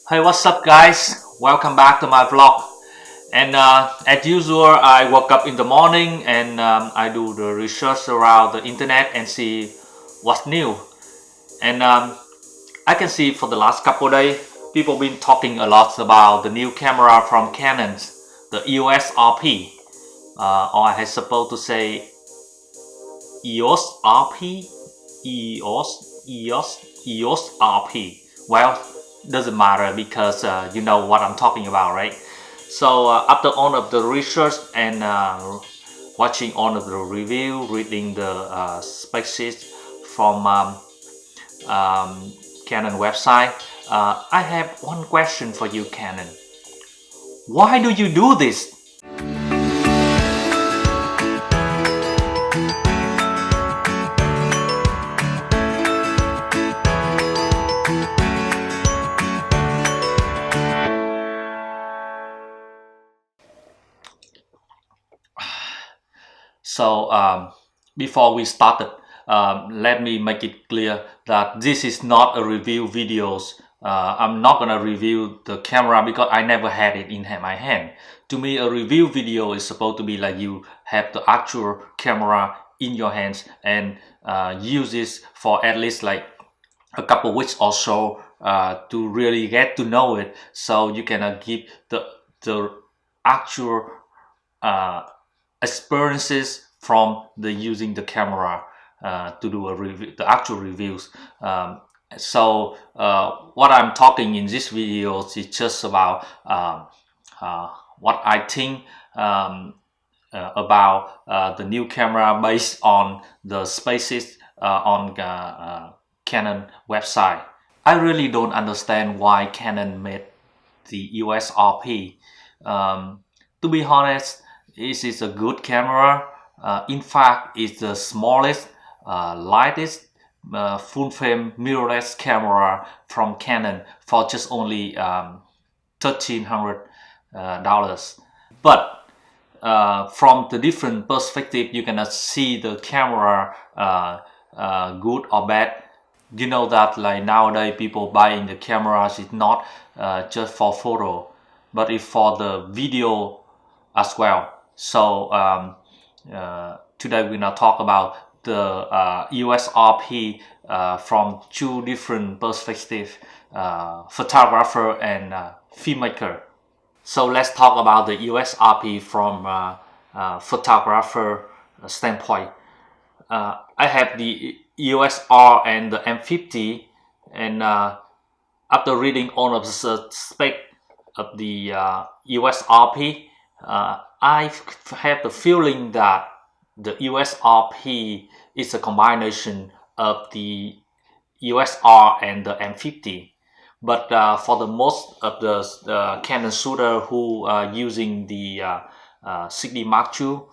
Hey, what's up guys? Welcome back to my vlog. And as usual, I woke up in the morning and I do the research around the internet and see what's new. And I can see for the last couple of days, people been talking a lot about the new camera from Canon, the EOS RP, or I supposed to say EOS RP, EOS RP. Well, doesn't matter because you know what I'm talking about, right? So after all of the research and watching all of the review, reading the specs from Canon website, I have one question for you, Canon. Why do you do this? So before we started, let me make it clear that this is not a review videos. I'm not gonna review the camera because I never had it in my hand. To me, a review video is supposed to be like you have the actual camera in your hands and use this for at least like a couple weeks or so to really get to know it, so you can give the actual experiences from the using the camera to do a review, the actual reviews. So what I'm talking in this video is just about what I think about the new camera based on the specs on Canon website. I really don't understand why Canon made the EOS RP. To be honest, this is a good camera. In fact, it's the smallest, lightest full frame mirrorless camera from Canon for just only $1,300. But from the different perspective, you cannot see the camera good or bad. You know that like nowadays people buying the cameras is not just for photo, but it's for the video as well. So today we're gonna talk about the EOS RP from two different perspectives, photographer and filmmaker. So let's talk about the EOS RP from photographer standpoint. I have the EOS R and the M50, and after reading all of the spec of the EOS RP, I have the feeling that the EOS RP is a combination of the EOS R and the M50. But for the most of the Canon shooter who are using the 6D Mark II,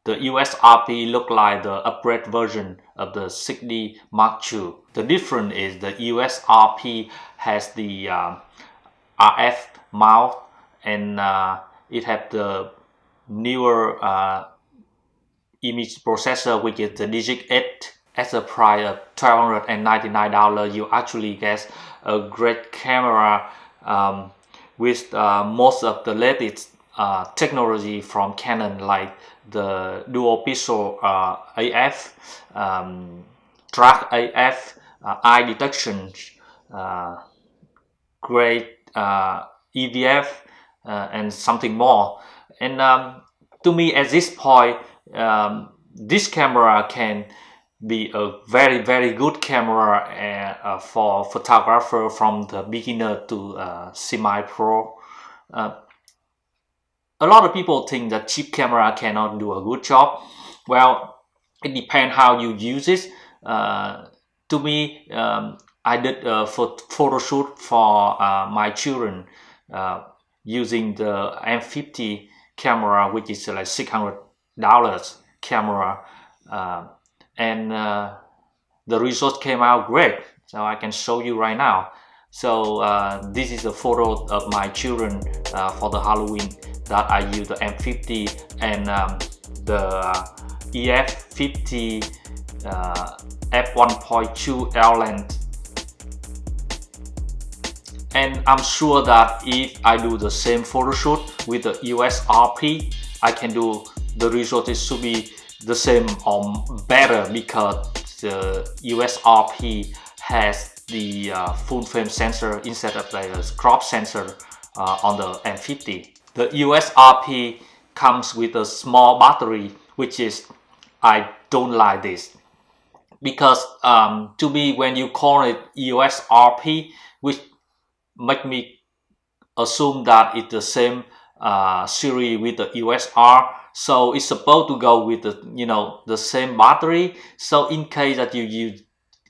the EOS RP look like the upgrade version of the 6D Mark II. The difference is the EOS RP has the RF mount, and it has the newer image processor, which is the Digic 8. At the price of $1,299, you actually get a great camera with most of the latest technology from Canon, like the dual pixel AF, track AF, eye detection, great EVF, and something more. And to me, at this point, this camera can be a very good camera for photographer from the beginner to semi-pro. A lot of people think that cheap camera cannot do a good job. Well, it depends how you use it. To me, I did a photo shoot for my children using the M50 camera, which is like $600 camera, and the results came out great. So I can show you right now. So this is a photo of my children for the Halloween that I use the M50 and the EF50 f1.2 L length. And I'm sure that if I do the same photo shoot with the EOS RP, I can do the result. It should be the same or better, because the EOS RP has the full frame sensor instead of the crop sensor on the M50. The EOS RP comes with a small battery, which is, I don't like this, because to me, when you call it EOS RP, which make me assume that it's the same series with the EOS R, so it's supposed to go with the the same battery. So in case that you use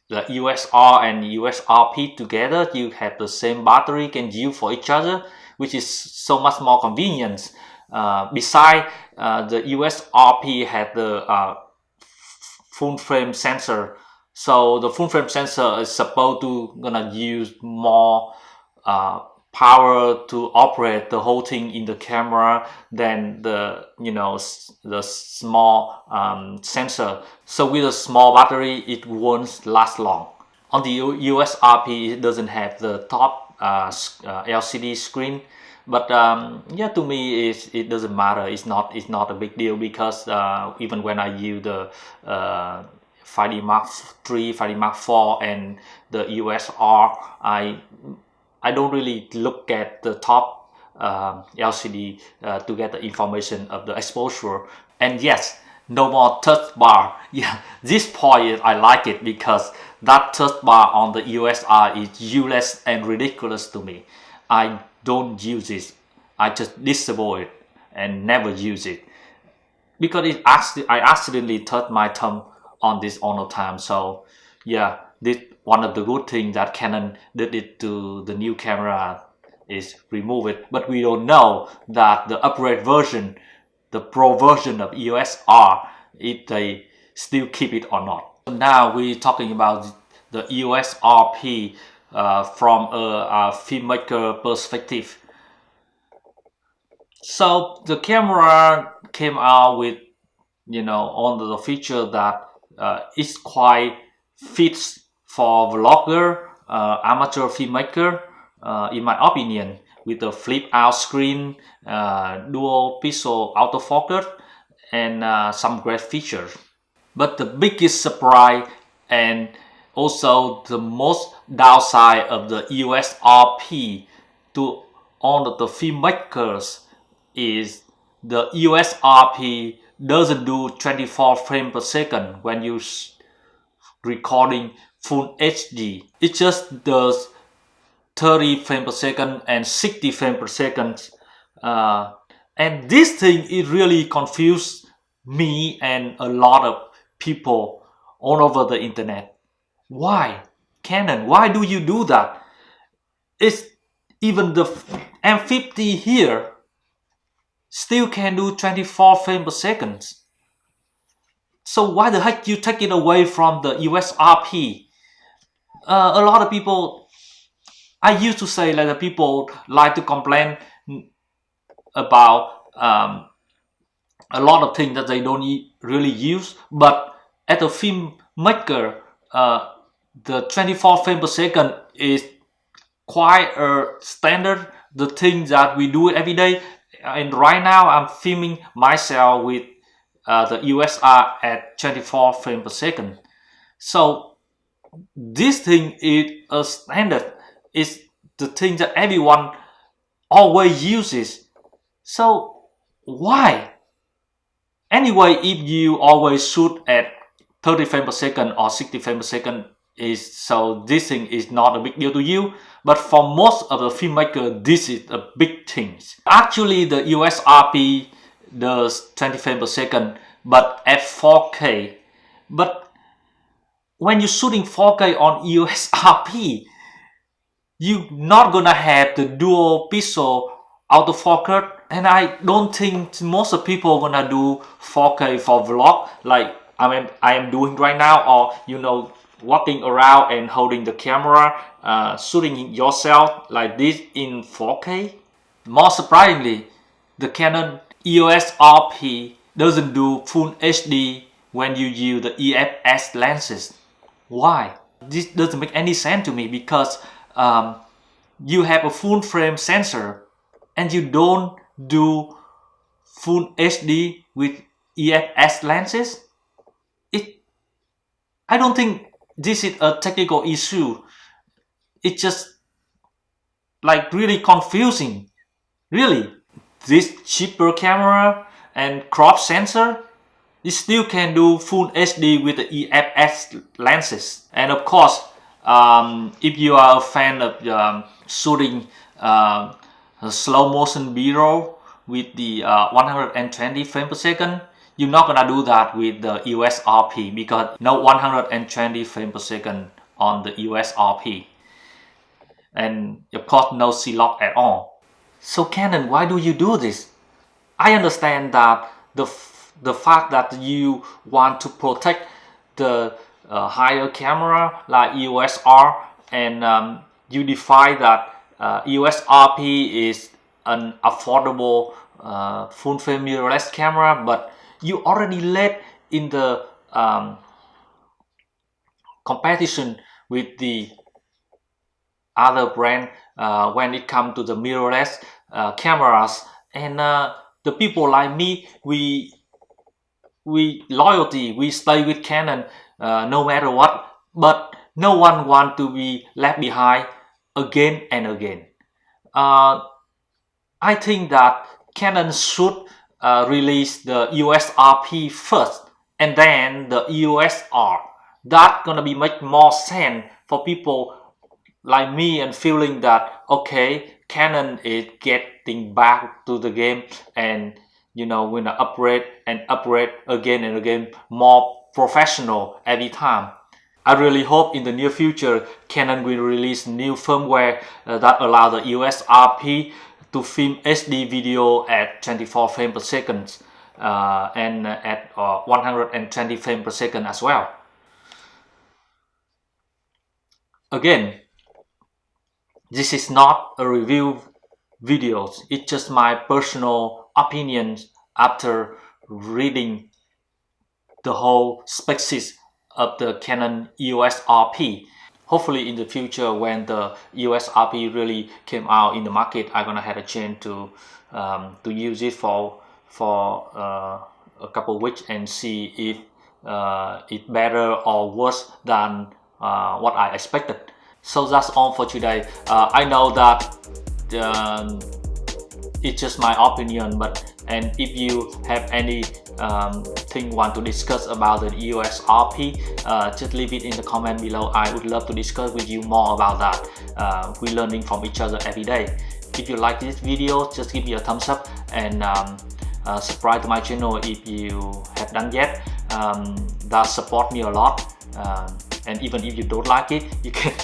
the EOS R and EOS RP together, you have the same battery can use for each other, which is so much more convenient. Besides, the EOS RP had the full frame sensor, so the full frame sensor is supposed to gonna use more power to operate the whole thing in the camera than the the small sensor. So with a small battery, it won't last long. On the EOS RP, it doesn't have the top LCD screen, but yeah, to me it doesn't matter. It's not a big deal, because even when I use the 5D Mark III, 5D Mark IV, and the EOS R, I don't really look at the top LCD to get the information of the exposure. And yes, no more touch bar. Yeah, this point I like it, because that touch bar on the EOS R is useless and ridiculous to me. I don't use it. I just disable it and never use it, because I accidentally touched my thumb on this all the time. So yeah, this one of the good things that Canon did it to the new camera is remove it. But we don't know that the upgrade version, the pro version of EOS R, if they still keep it or not. So now we're talking about the EOS RP from a filmmaker perspective. So the camera came out with on the feature that is quite fits for vlogger, amateur filmmaker, in my opinion, with the flip out screen, dual pixel autofocus, and some great features. But the biggest surprise, and also the most downside of the EOS RP to all of the filmmakers, is the EOS RP doesn't do 24 frames per second when you recording full HD. It just does 30 frames per second and 60 frames per second. And this thing, it really confused me and a lot of people all over the internet. Why? Canon, why do you do that? It's even the M50 here still can do 24 frames per second. So why the heck you take it away from the EOS RP? A lot of people, I used to say that the people like to complain about a lot of things that they don't really use, but as a filmmaker, the 24 frames per second is quite a standard, the thing that we do every day. And right now I'm filming myself with the EOS R at 24 frames per second. So this thing is a standard. It's the thing that everyone always uses. So why? Anyway, if you always shoot at 30 frames per second or 60 frames per second, so this thing is not a big deal to you. But for most of the filmmakers, this is a big thing. Actually, the EOS RP does 20 frames per second, but at 4K. But when you're shooting 4K on EOS RP, you're not gonna have the dual pixel autofocus. And I don't think most of people gonna do 4K for vlog like I am doing right now, or walking around and holding the camera, shooting yourself like this in 4K. More surprisingly, the Canon EOS RP doesn't do full HD when you use the EFS lenses. Why? This doesn't make any sense to me, because you have a full frame sensor and you don't do full HD with EOS lenses? I don't think this is a technical issue. It's just like really confusing. Really, this cheaper camera and crop sensor, you still can do full HD with the EOS lenses. And of course, if you are a fan of shooting slow motion B-roll with the 120 frames per second, you're not gonna do that with the EOS RP because no 120 frames per second on the EOS RP, and of course no C-lock at all. So Canon, why do you do this? I understand that the fact that you want to protect the higher camera like EOS R, and you define that EOS RP is an affordable full frame mirrorless camera, but you already led in the competition with the other brand when it comes to the mirrorless cameras, and the people like me, we stay with Canon no matter what, but no one want to be left behind again and again. I think that Canon should release the EOS RP first and then the EOS R. That's gonna be make more sense for people like me and feeling that okay, Canon is getting back to the game, and you know, we're gonna upgrade again and again, more professional every time. I really hope in the near future Canon will release new firmware that allow the EOS RP to film HD video at 24 frames per second and at 120 frames per second as well. Again, this is not a review video, it's just my personal opinions after reading the whole spec sheet of the Canon EOS RP. Hopefully in the future when the EOS RP really came out in the market, I'm gonna have a chance to use it for a couple of weeks and see if it's better or worse than what I expected. So that's all for today. I know that it's just my opinion, and if you have any thing want to discuss about the EOS RP, just leave it in the comment below. I would love to discuss with you more about that. We're learning from each other every day. If you like this video, just give me a thumbs up and subscribe to my channel if you have done yet. That support me a lot, and even if you don't like it, you can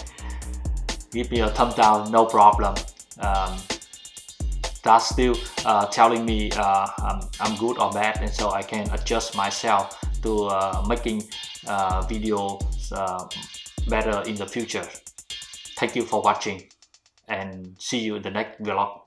give me a thumbs down, no problem. That's still telling me I'm good or bad, and so I can adjust myself to making videos better in the future. Thank you for watching and see you in the next vlog.